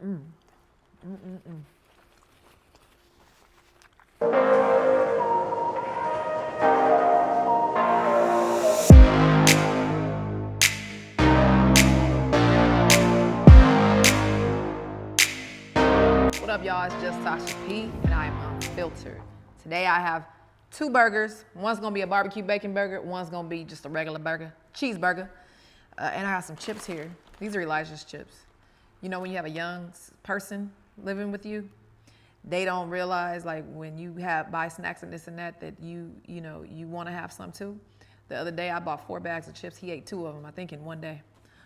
What up, y'all? It's just Tasha P, and I am unfiltered. Today I have 2 burgers. One's gonna be a barbecue bacon burger. One's gonna be just a regular burger, cheeseburger. And I have some chips here. These are Elijah's chips. You know when you have a young person living with you, they don't realize like when you buy snacks and this and that you want to have some too. The other day I bought 4 bags of chips. He ate 2 of them, I think, in one day.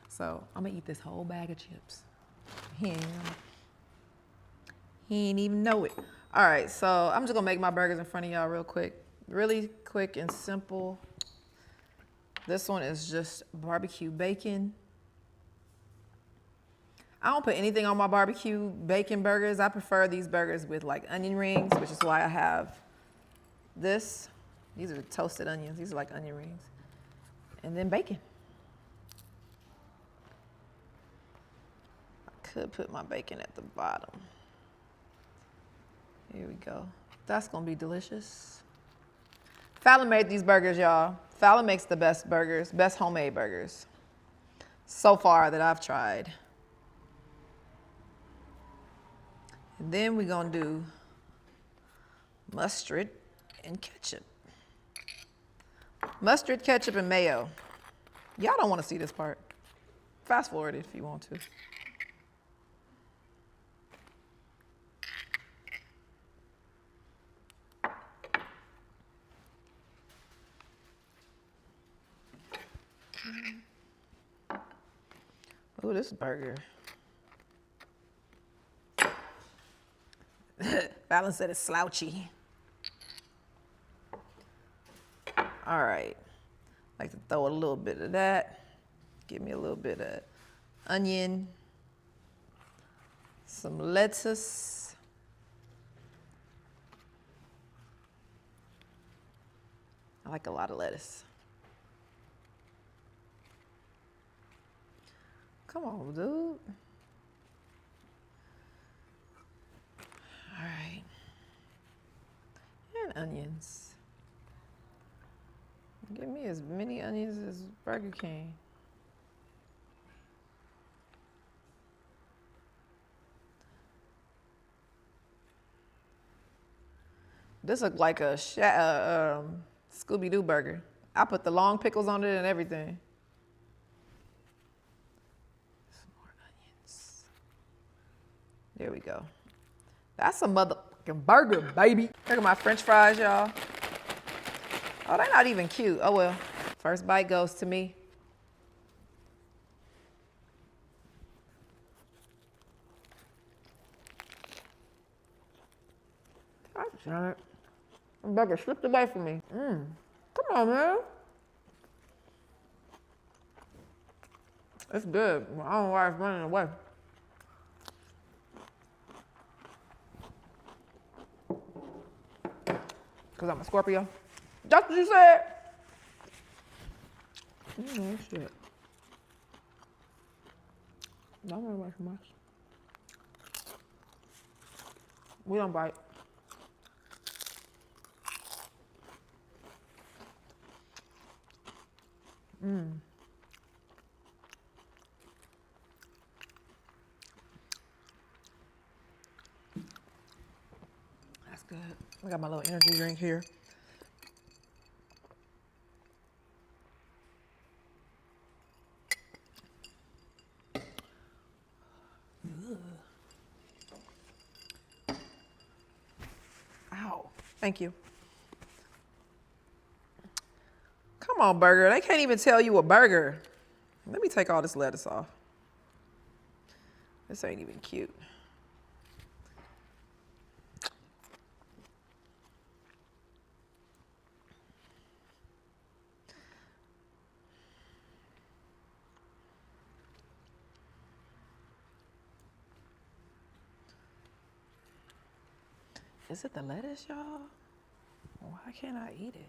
So I'm gonna eat this whole bag of chips. He ain't even know it. All right, so I'm just gonna make my burgers in front of y'all real quick. Really quick and simple. This one is just barbecue bacon. I don't put anything on my barbecue bacon burgers. I prefer these burgers with like onion rings, which is why I have this. These are toasted onions. These are like onion rings. And then bacon. I could put my bacon at the bottom. Here we go. That's gonna be delicious. Fallon made these burgers, y'all. Fallon makes the best burgers, best homemade burgers so far that I've tried. And then we're gonna do mustard and ketchup. Mustard, ketchup, and mayo. Y'all don't wanna see this part. Fast forward if you want to. Oh, this burger. Fallon said it's slouchy. All right. Like to throw a little bit of that. Give me a little bit of onion. Some lettuce. I like a lot of lettuce. Come on, dude. All right. And onions. Give me as many onions as Burger King. This looks like a Scooby-Doo burger. I put the long pickles on it and everything. There we go. That's a motherfucking burger, baby. Look at my French fries, y'all. Oh, they're not even cute. Oh, well. First bite goes to me. God damn it. The burger slipped away from me. Come on, man. It's good. Well, I don't know why it's running away. Because I'm a Scorpio. That's what you said. Shit. Don't run away from us. We don't bite. That's good. I got my little energy drink here. Ow. Thank you. Come on, burger. They can't even tell you a burger. Let me take all this lettuce off. This ain't even cute. Is it the lettuce, y'all? Why can't I eat it?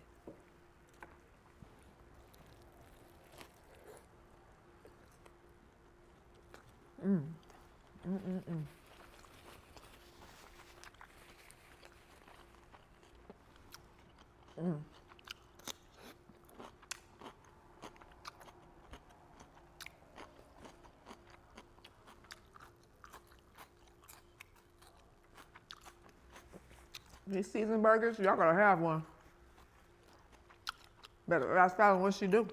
These seasoned burgers, y'all gotta have one. Better ask Fallon what she do.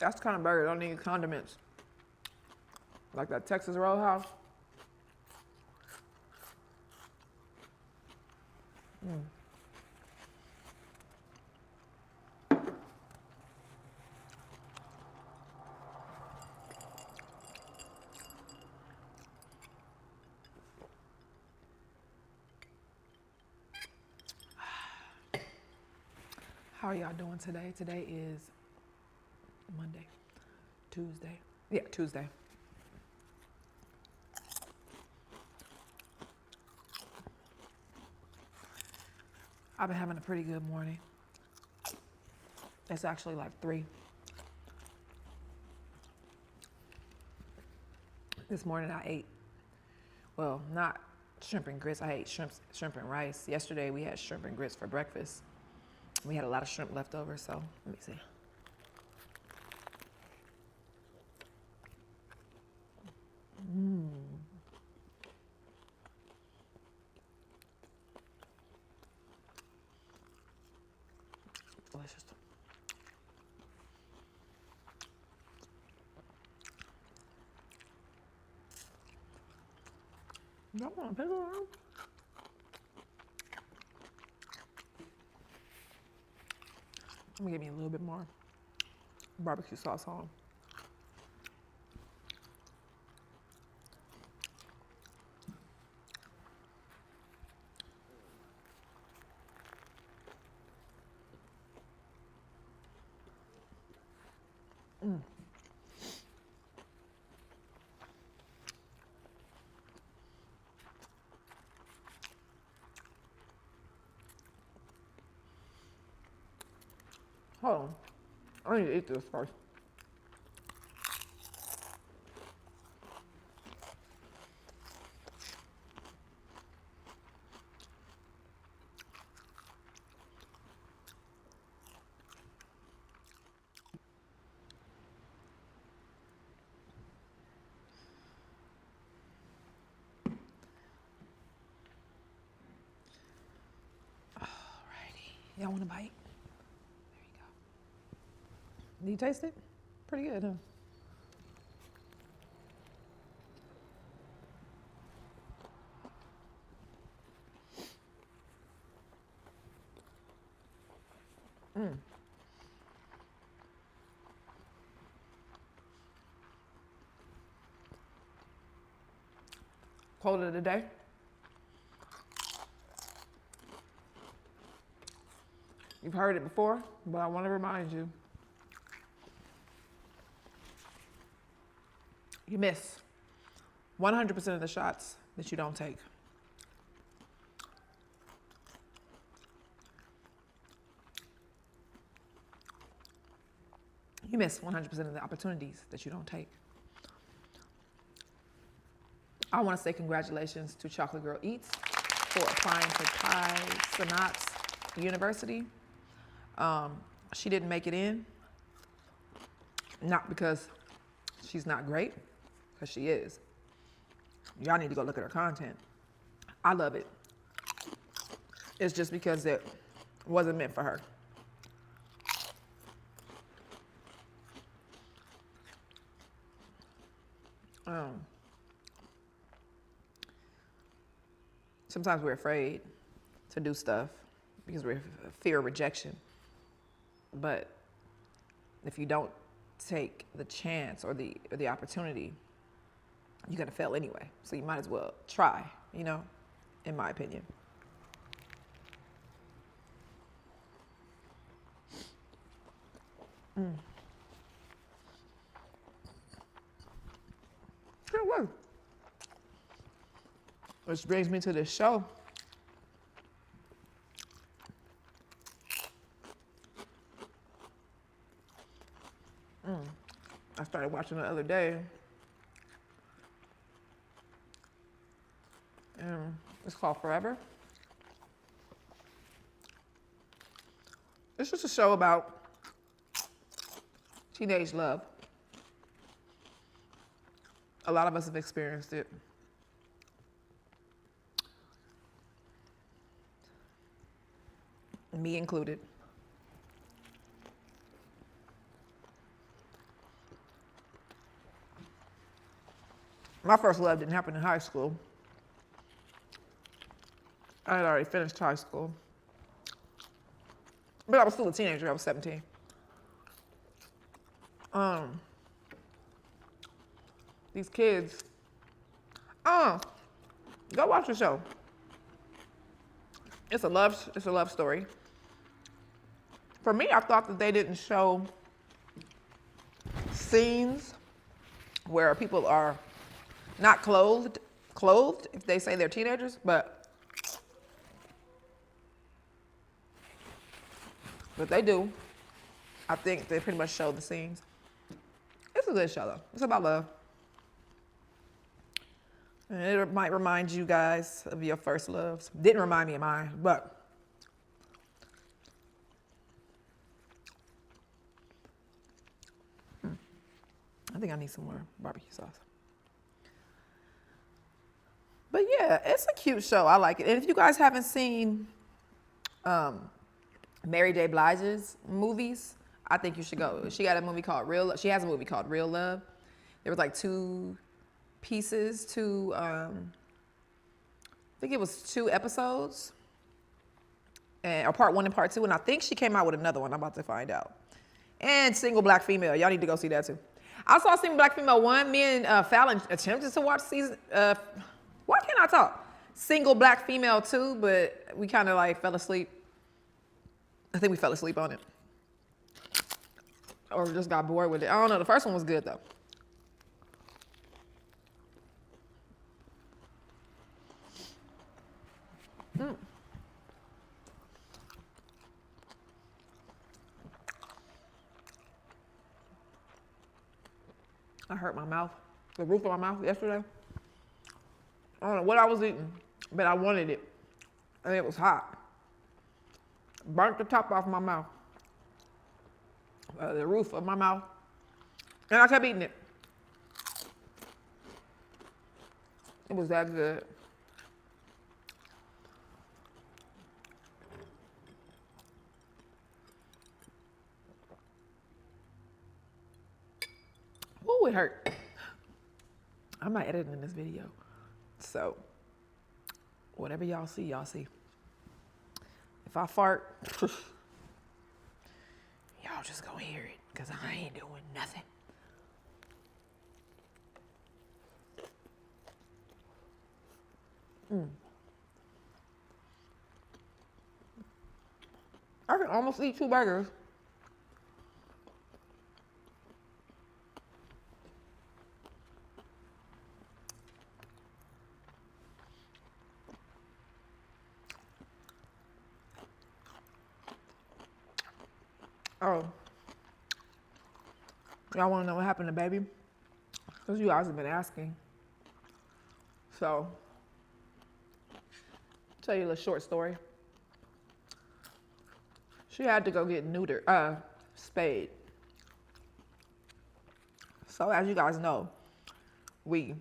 That's the kind of burger that don't need condiments. Like that Texas Roadhouse. How are y'all doing today? Today is Monday, Tuesday. Yeah, Tuesday. I've been having a pretty good morning. It's actually like 3. This morning I ate, well, not shrimp and grits. I ate shrimp and rice. Yesterday we had shrimp and grits for breakfast. We had a lot of shrimp left over, so let me see. Delicious. Y'all want a pickle around? Let me give me a little bit more barbecue sauce on. Hold on. I need to eat this first. Alrighty. Y'all want a bite? There you go. Do you taste it? Pretty good, huh? Quote of the day. You've heard it before, but I want to remind you. You miss 100% of the shots that you don't take. You miss 100% of the opportunities that you don't take. I want to say congratulations to Chocolate Girl Eats for applying to Kai Cenat's University. She didn't make it in, not because she's not great, because she is. Y'all need to go look at her content. I love it. It's just because it wasn't meant for her. Sometimes we're afraid to do stuff because we fear rejection. But if you don't take the chance or the opportunity, you're gonna fail anyway. So you might as well try, you know, in my opinion. Good work. Which brings me to this show. I started watching the other day. It's called Forever. It's just a show about teenage love. A lot of us have experienced it. Me included. My first love didn't happen in high school. I had already finished high school. But I was still a teenager, I was 17. These kids, go watch the show. It's a love story. For me, I thought that they didn't show scenes where people are not clothed if they say they're teenagers, but they do. I think they pretty much show the scenes. It's a good show though. It's about love. And it might remind you guys of your first loves. Didn't remind me of mine, but I think I need some more barbecue sauce. But yeah, it's a cute show. I like it. And if you guys haven't seen Mary J. Blige's movies, I think you should go. She got a movie called Real Love. She has a movie called Real Love. There was like two pieces to, I think it was 2 episodes, or part 1 and part 2. And I think she came out with another one. I'm about to find out. And Single Black Female. Y'all need to go see that too. I saw Single Black Female 1. Me and Fallon attempted to watch season, why can't I talk? Single Black Female 2, but we kind of like fell asleep. I think we fell asleep on it. Or just got bored with it. I don't know. The first one was good though. I hurt my mouth, the roof of my mouth yesterday. I don't know what I was eating, but I wanted it. And it was hot. Burnt the top off my mouth. The roof of my mouth. And I kept eating it. It was that good. Ooh, it hurt. I'm not editing this video. So, whatever y'all see, y'all see. If I fart, y'all just gonna hear it, because I ain't doing nothing. I can almost eat 2 burgers. Oh, y'all want to know what happened to baby? Because you guys have been asking. So, tell you a little short story. She had to go get neutered, spayed. So as you guys know, we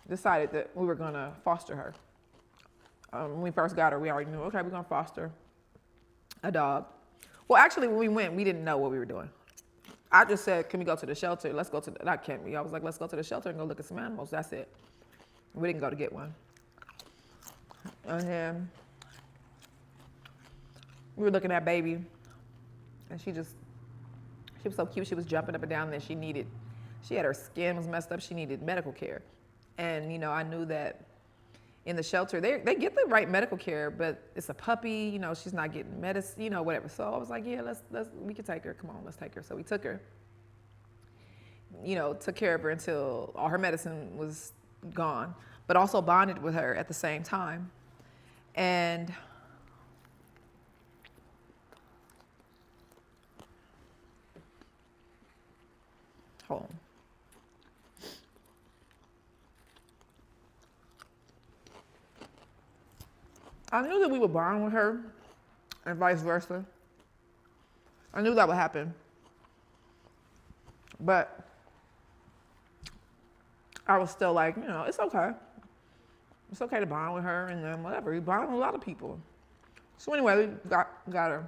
decided that we were gonna foster her. When we first got her, we already knew, okay, we're gonna foster a dog. Well, actually, when we went, we didn't know what we were doing. I just said, can we go to the shelter? Let's go to, not can we, I was like, let's go to the shelter and go look at some animals, that's it. We didn't go to get one. And then we were looking at baby, and she was so cute. She was jumping up and down, and she She had her skin was messed up. She needed medical care. And, you know, I knew that in the shelter, they get the right medical care, but it's a puppy, you know, she's not getting medicine, you know, whatever. So I was like, yeah, we can take her. Come on, let's take her. So we took her, you know, took care of her until all her medicine was gone, but also bonded with her at the same time. And hold on. I knew that we would bond with her and vice versa. I knew that would happen. But I was still like, you know, it's okay. It's okay to bond with her and then whatever. We bond with a lot of people. So anyway, we got her,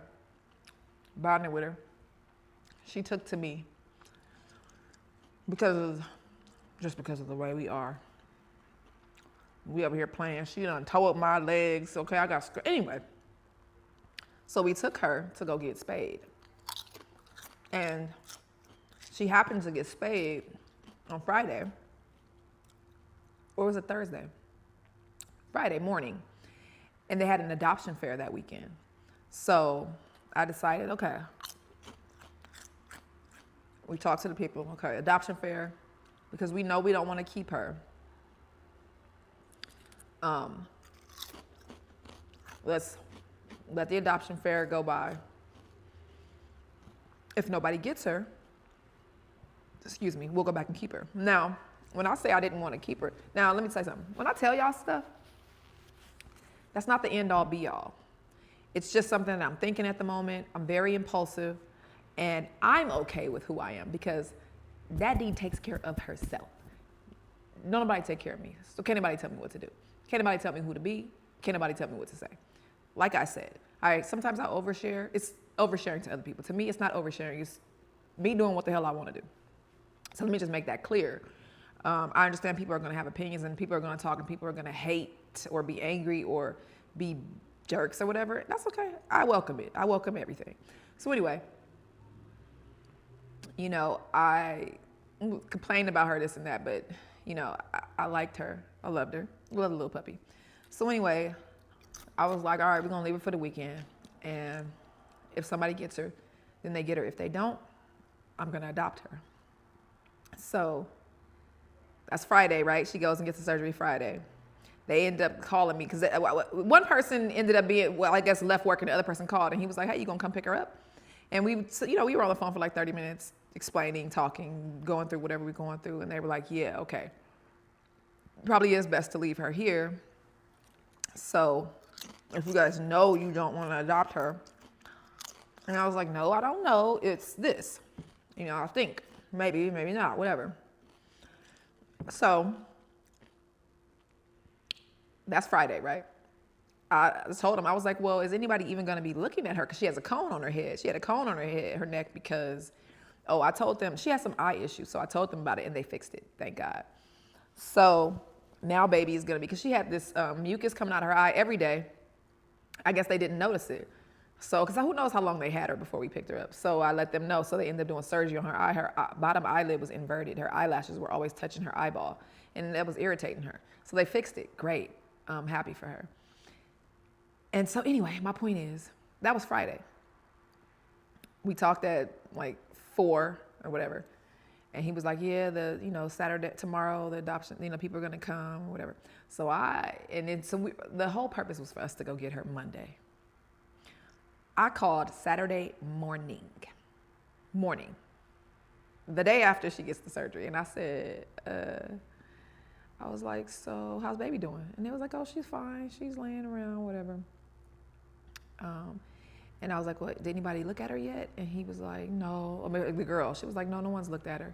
bonded with her. She took to me because of the way we are. We over here playing. She done tore up my legs. Okay, I got anyway. So we took her to go get spayed. And she happened to get spayed on Friday. Or was it Thursday? Friday morning. And they had an adoption fair that weekend. So I decided, okay. We talked to the people, okay, adoption fair, because we know we don't want to keep her. Let's let the adoption fair go by. If nobody gets her, we'll go back and keep her. Now, when I say I didn't want to keep her, now let me say something. When I tell y'all stuff, that's not the end all be all. It's just something that I'm thinking at the moment. I'm very impulsive, and I'm okay with who I am because that deed takes care of herself. Nobody take care of me, so can't anybody tell me what to do. Can't anybody tell me who to be. Can't anybody tell me what to say. Like I said, sometimes I overshare. It's oversharing to other people. To me, it's not oversharing. It's me doing what the hell I want to do. So let me just make that clear. I understand people are going to have opinions and people are going to talk and people are going to hate or be angry or be jerks or whatever. That's okay. I welcome it. I welcome everything. So anyway, you know, I complained about her, this and that, but, you know, I liked her. I loved her. Loved the little puppy. So anyway, I was like, all right, we're going to leave her for the weekend. And if somebody gets her, then they get her. If they don't, I'm going to adopt her. So that's Friday, right? She goes and gets the surgery Friday. They end up calling me because one person ended up being, well, I guess left work and the other person called and he was like, hey, you going to come pick her up? And we were on the phone for like 30 minutes explaining, talking, going through whatever we're going through. And they were like, yeah, okay. Probably is best to leave her here. So if you guys know you don't want to adopt her. And I was like, no, I don't know. It's this. You know, I think maybe not, whatever. So that's Friday, right? I told him, I was like, well, is anybody even going to be looking at her? Because she has a cone on her head. She had a cone on her head, her neck, because, I told them she has some eye issues. So I told them about it and they fixed it. Thank God. So now baby is going to be, because she had this mucus coming out of her eye every day. I guess they didn't notice it. So, because who knows how long they had her before we picked her up. So I let them know. So they ended up doing surgery on her eye. Her bottom eyelid was inverted. Her eyelashes were always touching her eyeball. And that was irritating her. So they fixed it. Great. I'm happy for her. And so anyway, my point is, that was Friday. We talked at like 4 or whatever. And he was like, yeah, Saturday, tomorrow, the adoption, people are going to come or whatever. So the whole purpose was for us to go get her Monday. I called Saturday morning, the day after she gets the surgery. And I said, I was like, so how's baby doing? And they was like, oh, she's fine. She's laying around, whatever. And I was like, well, did anybody look at her yet? And he was like, no. I mean, the girl, she was like, no one's looked at her.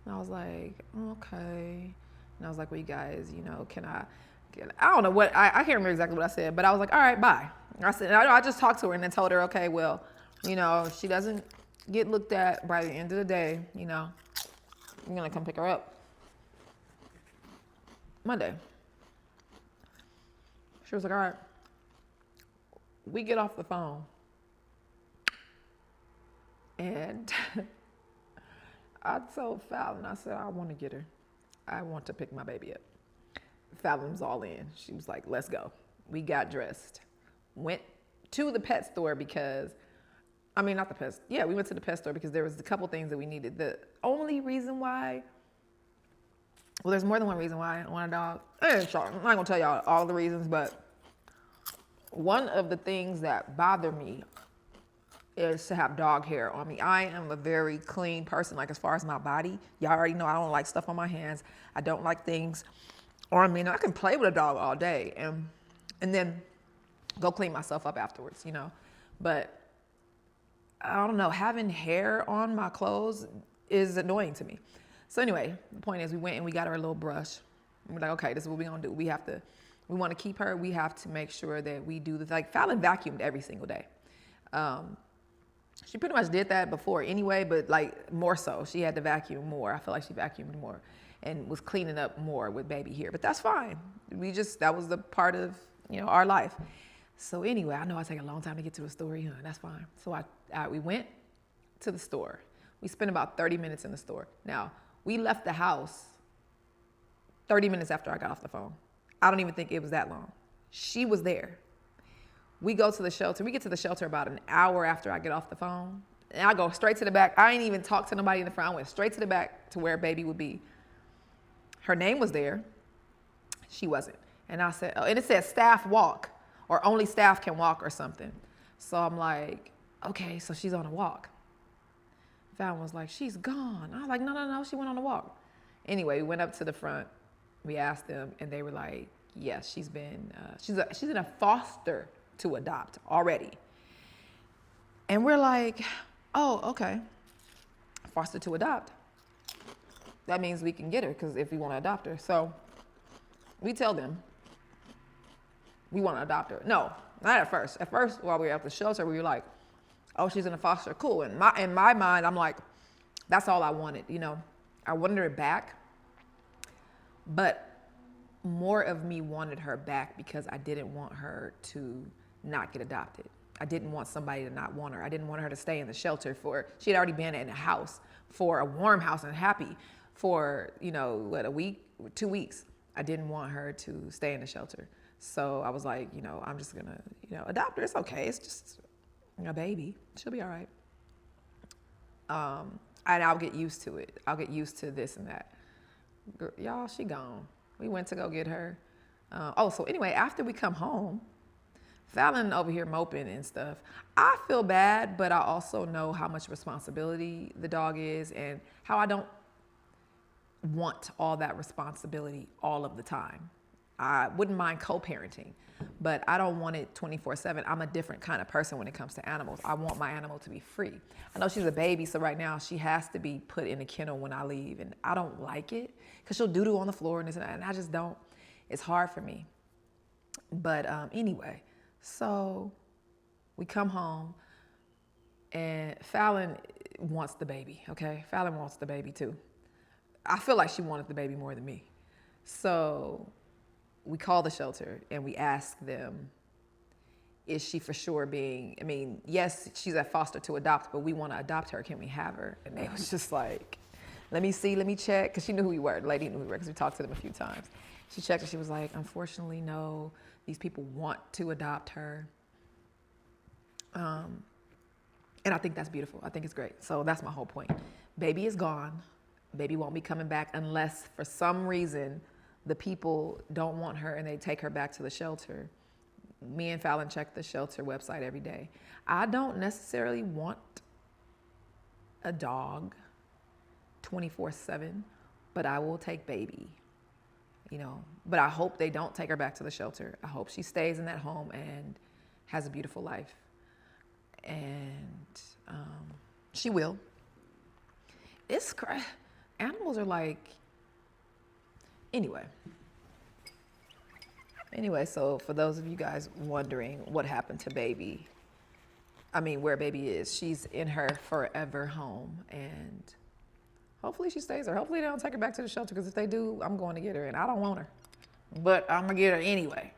And I was like, okay. And I was like, well, you guys, I don't know what, I can't remember exactly what I said, but I was like, all right, bye. I said, I just talked to her and then told her, okay, well, if she doesn't get looked at by the end of the day, I'm going to come pick her up Monday. She was like, all right. We get off the phone. And I told Fallon, I said, I want to get her. I want to pick my baby up. Fallon was all in. She was like, let's go. We got dressed, went to the pet store because, I mean, not the pet, yeah, we went to the pet store because there was a couple things that we needed. The only reason why, well, there's more than one reason why I want a dog. I'm not gonna tell y'all all the reasons, but one of the things that bother me is to have dog hair on me. I am a very clean person, like as far as my body. Y'all already know I don't like stuff on my hands. I don't like things on me. And I can play with a dog all day and then go clean myself up afterwards, you know. But I don't know, having hair on my clothes is annoying to me. So anyway, the point is we went and we got her a little brush. And we're like, okay, this is what we're gonna do. We want to keep her. We have to make sure that we do like Fallon vacuumed every single day. She pretty much did that before anyway, but like more so. She had to vacuum more. I feel like she vacuumed more and was cleaning up more with baby hair, but that's fine. That was the part of, you know, our life. So anyway, I know I take a long time to get to a story, huh? That's fine. So we went to the store. We spent about 30 minutes in the store. Now, we left the house 30 minutes after I got off the phone. I don't even think it was that long. She was there. We go to the shelter. We get to the shelter about an hour after I get off the phone. And I go straight to the back. I ain't even talked to nobody in the front. I went straight to the back to where baby would be. Her name was there. She wasn't. And I said, oh, and it said staff walk or only staff can walk or something. So I'm like, okay, so she's on a walk. Fallon was like, she's gone. I was like, no, she went on a walk. Anyway, we went up to the front. We asked them and they were like, yes, she's in a foster to adopt already. And we're like, oh, okay. Foster to adopt. That means we can get her because if we want to adopt her. So we tell them we want to adopt her. No, not at first. At first, while we were at the shelter, we were like, oh, she's in a foster. Cool. In my mind, I'm like, that's all I wanted. You know, I wanted her back, but more of me wanted her back because I didn't want her to not get adopted. I didn't want somebody to not want her. I didn't want her to stay in the shelter she had already been in a house for a warm house and happy for, you know, a week, 2 weeks. I didn't want her to stay in the shelter. So I was like, you know, I'm just gonna, you know, adopt her. It's okay. It's just a baby. She'll be all right. And I'll get used to it. I'll get used to this and that. Y'all, she gone. We went to go get her. So anyway, after we come home, Fallon over here moping and stuff. I feel bad, but I also know how much responsibility the dog is and how I don't want all that responsibility all of the time. I wouldn't mind co-parenting, but I don't want it 24/7. I'm a different kind of person when it comes to animals. I want my animal to be free. I know she's a baby, so right now she has to be put in a kennel when I leave, and I don't like it because she'll doo-doo on the floor and this and that, and I just don't. It's hard for me. But anyway, so we come home, and Fallon wants the baby, okay? Fallon wants the baby too. I feel like she wanted the baby more than me. So we call the shelter and we ask them, is she for sure yes, she's at foster to adopt, but we want to adopt her. Can we have her? And they was just like, let me see, let me check. Because she knew who we were. The lady knew who we were because we talked to them a few times. She checked and she was like, unfortunately, no. These people want to adopt her. And I think that's beautiful. I think it's great. So that's my whole point. Baby is gone. Baby won't be coming back unless for some reason the people don't want her and they take her back to the shelter. Me and Fallon check the shelter website every day. I don't necessarily want a dog 24/7, but I will take baby, you know. But I hope they don't take her back to the shelter. I hope she stays in that home and has a beautiful life. And she will. It's animals are like, anyway, so for those of you guys wondering what happened to baby, where baby is, she's in her forever home, and hopefully she stays there. Hopefully they don't take her back to the shelter, because if they do, I'm going to get her, and I don't want her, but I'm gonna get her anyway.